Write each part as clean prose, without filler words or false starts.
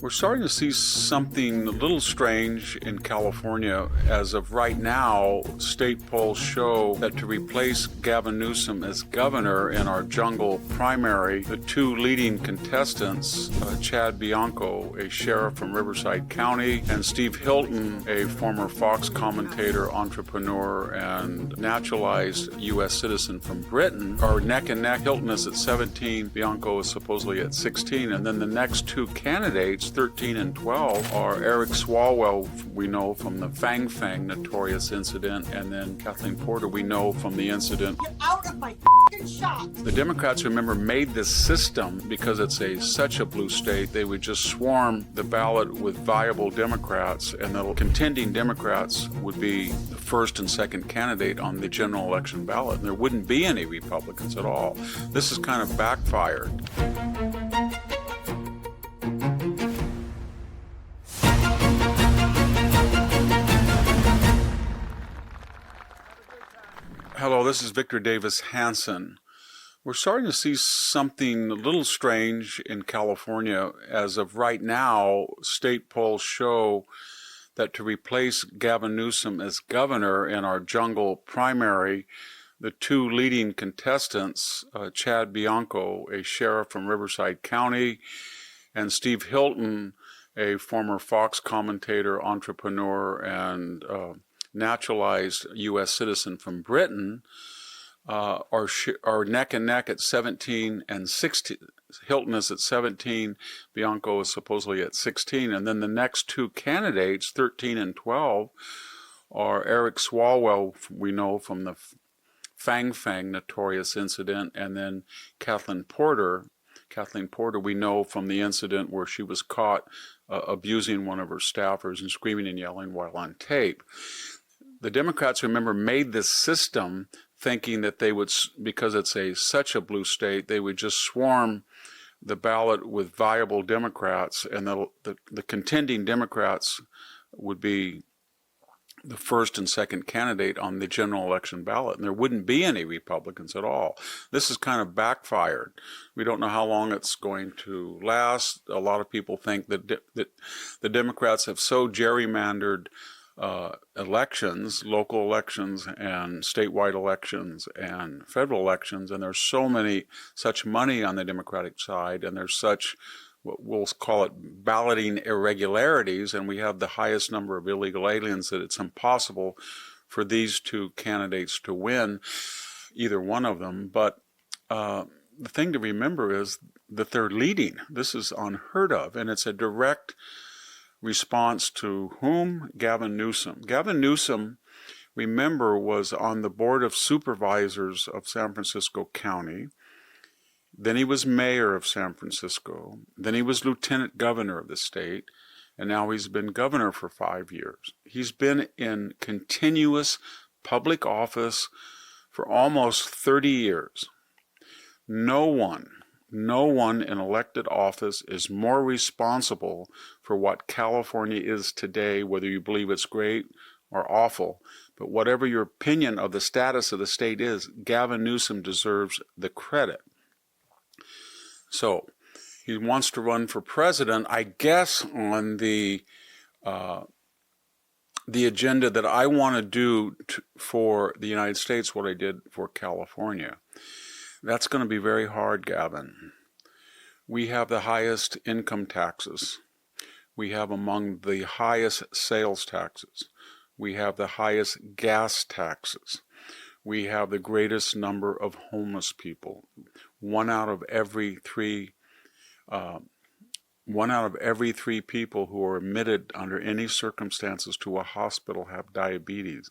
We're starting to see something a little strange in California. As of right now, state polls show that to replace Gavin Newsom as governor in our jungle primary, the two leading contestants, Chad Bianco, a sheriff from Riverside County, and Steve Hilton, a former Fox commentator, entrepreneur, and naturalized U.S. citizen from Britain, are neck and neck. Hilton is at 17, Bianco is supposedly at 16, and then the next two candidates, 13 and 12, are Eric Swalwell, we know from the Fang notorious incident, and then Kathleen Porter, we know from the incident. Get out of my shop! The Democrats, remember, made this system because it's such a blue state. They would just swarm the ballot with viable Democrats, and the contending Democrats would be the first and second candidate on the general election ballot, and there wouldn't be any Republicans at all. This has kind of backfired. Hello, this is Victor Davis Hanson. We're starting to see something a little strange in California. As of right now, state polls show that to replace Gavin Newsom as governor in our jungle primary, the two leading contestants, Chad Bianco, a sheriff from Riverside County, and Steve Hilton, a former Fox commentator, entrepreneur, and naturalized U.S. citizen from Britain, are neck and neck at 17 and 16. Hilton is at 17, Bianco is supposedly at 16, and then the next two candidates, 13 and 12, are Eric Swalwell, we know from the Fang notorious incident, and then Kathleen Porter, we know from the incident where she was caught abusing one of her staffers and screaming and yelling while on tape. The Democrats, remember, made this system thinking that they would, because it's such a blue state, they would just swarm the ballot with viable Democrats, and the contending Democrats would be the first and second candidate on the general election ballot, and there wouldn't be any Republicans at all. This has kind of backfired. We don't know how long it's going to last. A lot of people think that the Democrats have so gerrymandered elections, local elections and statewide elections and federal elections, and there's such money on the Democratic side, and there's such, what we'll call it, balloting irregularities, and we have the highest number of illegal aliens, that it's impossible for these two candidates to win, either one of them. But the thing to remember is that they're leading. This is unheard of, and it's a direct response to whom? Gavin Newsom. Gavin Newsom, remember, was on the Board of Supervisors of San Francisco County. Then he was mayor of San Francisco. Then he was lieutenant governor of the state. And now he's been governor for 5 years. He's been in continuous public office for almost 30 years. No one in elected office is more responsible for what California is today, whether you believe it's great or awful. But whatever your opinion of the status of the state is, Gavin Newsom deserves the credit. So he wants to run for president, I guess, on the agenda that I want to do for the United States, what I did for California. That's going to be very hard, Gavin. We have the highest income taxes. We have among the highest sales taxes. We have the highest gas taxes. We have the greatest number of homeless people. One out of every three people who are admitted under any circumstances to a hospital have diabetes.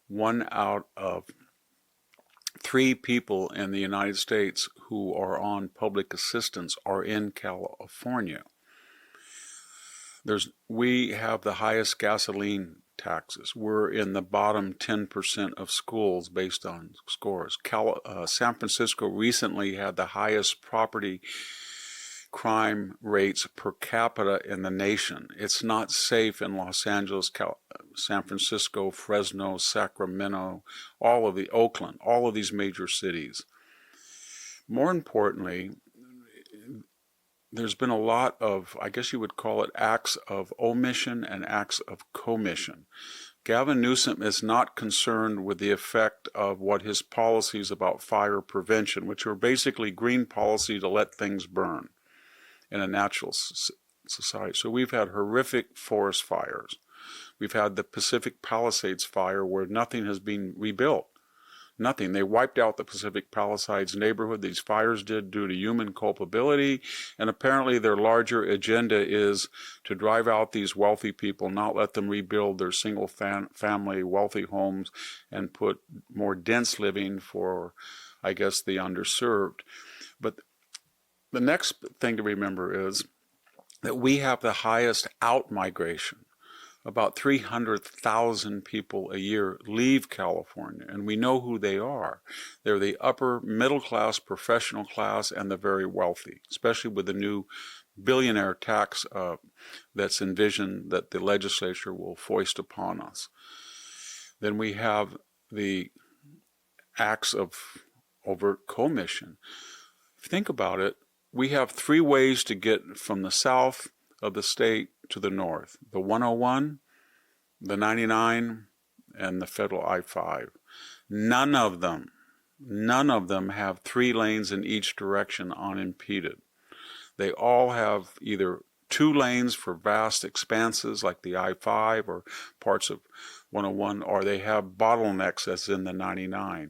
1 out of 3 people in the United States who are on public assistance are in California. We have the highest gasoline taxes. We're in the bottom 10% of schools based on scores. San Francisco recently had the highest property crime rates per capita in the nation. It's not safe in Los Angeles, San Francisco, Fresno, Sacramento, Oakland, all of these major cities. More importantly, there's been a lot of, I guess you would call it, acts of omission and acts of commission. Gavin Newsom is not concerned with the effect of what his policies about fire prevention, which are basically green policy to let things burn in a natural society. So we've had horrific forest fires. We've had the Pacific Palisades fire where nothing has been rebuilt. Nothing. They wiped out the Pacific Palisades neighborhood. These fires did due to human culpability. And apparently their larger agenda is to drive out these wealthy people, not let them rebuild their single family wealthy homes and put more dense living for, I guess, the underserved. But the next thing to remember is that we have the highest out-migration. About 300,000 people a year leave California, and we know who they are. They're the upper middle class, professional class, and the very wealthy, especially with the new billionaire tax that's envisioned that the legislature will foist upon us. Then we have the acts of overt commission. Think about it. We have three ways to get from the south of the state to the north: the 101, the 99, and the federal I-5. None of them have 3 lanes in each direction unimpeded. They all have either 2 lanes for vast expanses like the I-5 or parts of 101, or they have bottlenecks as in the 99.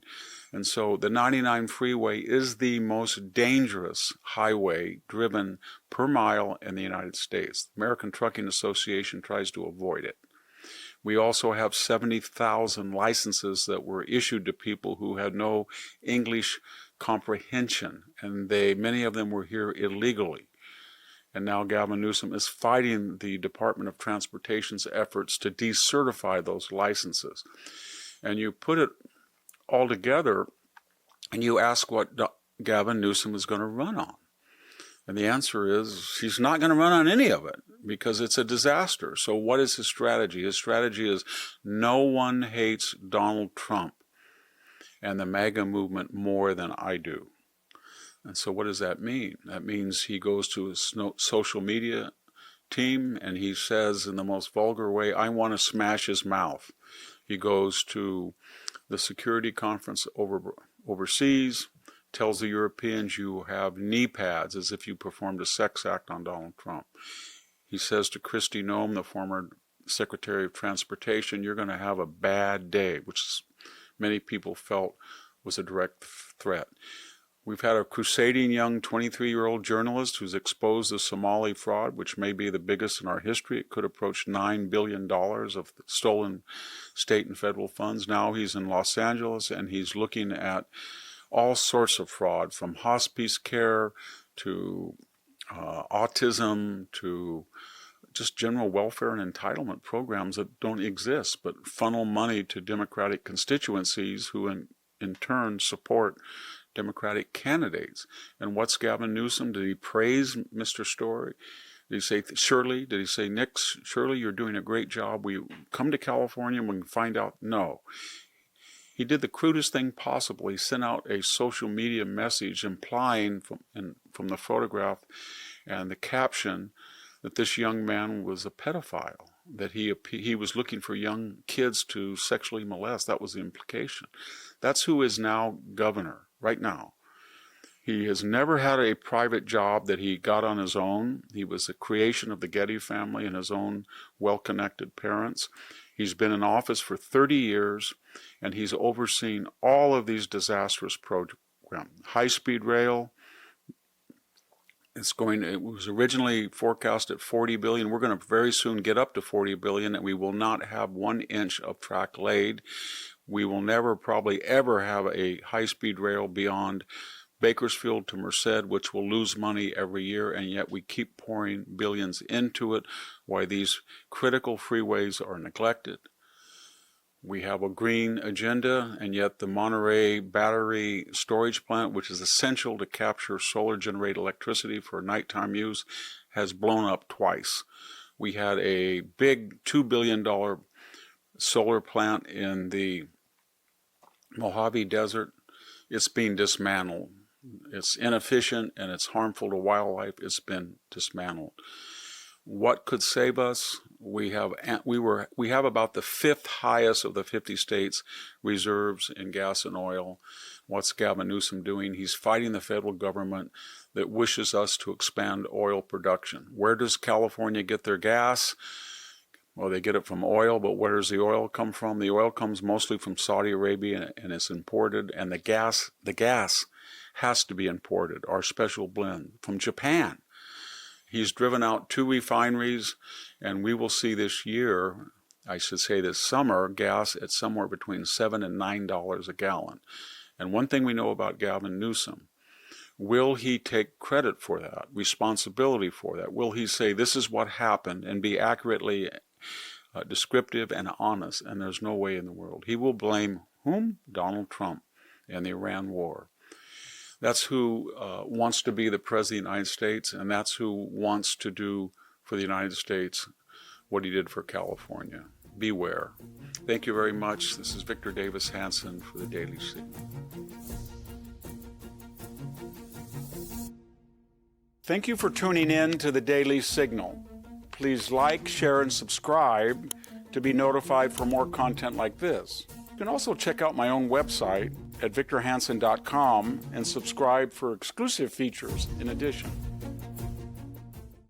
And so the 99 freeway is the most dangerous highway driven per mile in the United States. The American Trucking Association tries to avoid it. We also have 70,000 licenses that were issued to people who had no English comprehension, and many of them were here illegally. And now Gavin Newsom is fighting the Department of Transportation's efforts to decertify those licenses. And you put it all together and you ask what Gavin Newsom is going to run on. And the answer is he's not going to run on any of it because it's a disaster. So what is his strategy? His strategy is no one hates Donald Trump and the MAGA movement more than I do. And so what does that mean? That means he goes to his social media team and he says in the most vulgar way, I want to smash his mouth. He goes to the security conference overseas, tells the Europeans you have knee pads as if you performed a sex act on Donald Trump. He says to Kristi Noem, the former Secretary of Transportation, you're going to have a bad day, which many people felt was a direct threat. We've had a crusading young 23-year-old journalist who's exposed the Somali fraud, which may be the biggest in our history. It could approach $9 billion of stolen state and federal funds. Now he's in Los Angeles and he's looking at all sorts of fraud, from hospice care to autism to just general welfare and entitlement programs that don't exist but funnel money to Democratic constituencies who in turn support Democratic candidates. And what's Gavin Newsom? Did he praise Mr. Story? Did he say Shirley? Did he say, Nick, Shirley, you're doing a great job. We come to California and we can find out? No. He did the crudest thing possible. He sent out a social media message implying from the photograph and the caption that this young man was a pedophile, that he was looking for young kids to sexually molest. That was the implication. That's who is now governor right now. He has never had a private job that he got on his own. He was a creation of the Getty family and his own well-connected parents. He's been in office for 30 years, and he's overseen all of these disastrous programs. High-speed rail, it was originally forecast at $40 billion. We're going to very soon get up to $40 billion, and we will not have 1 inch of track laid. We will never, probably ever, have a high-speed rail beyond Bakersfield to Merced, which will lose money every year, and yet we keep pouring billions into it, while these critical freeways are neglected. We have a green agenda, and yet the Monterey battery storage plant, which is essential to capture solar-generated electricity for nighttime use, has blown up twice. We had a big $2 billion solar plant in the Mojave Desert. It's being dismantled. It's inefficient and it's harmful to wildlife. It's been dismantled. What could save us? We have about the fifth highest of the 50 states reserves in gas and oil. What's Gavin Newsom doing? He's fighting the federal government that wishes us to expand oil production. Where does California get their gas? Well, they get it from oil, but where does the oil come from? The oil comes mostly from Saudi Arabia and it's imported, and the gas has to be imported, our special blend from Japan. He's driven out 2 refineries, and we will see this year, I should say this summer, gas at somewhere between $7 and $9 a gallon. And one thing we know about Gavin Newsom, will he take credit for that, responsibility for that? Will he say this is what happened and be accurately descriptive and honest? And there's no way in the world. He will blame whom? Donald Trump and the Iran war. That's who wants to be the President of the United States, and that's who wants to do for the United States what he did for California. Beware. Thank you very much. This is Victor Davis Hanson for the Daily Signal. Thank you for tuning in to the Daily Signal. Please like, share, and subscribe to be notified for more content like this. You can also check out my own website at victorhanson.com and subscribe for exclusive features in addition.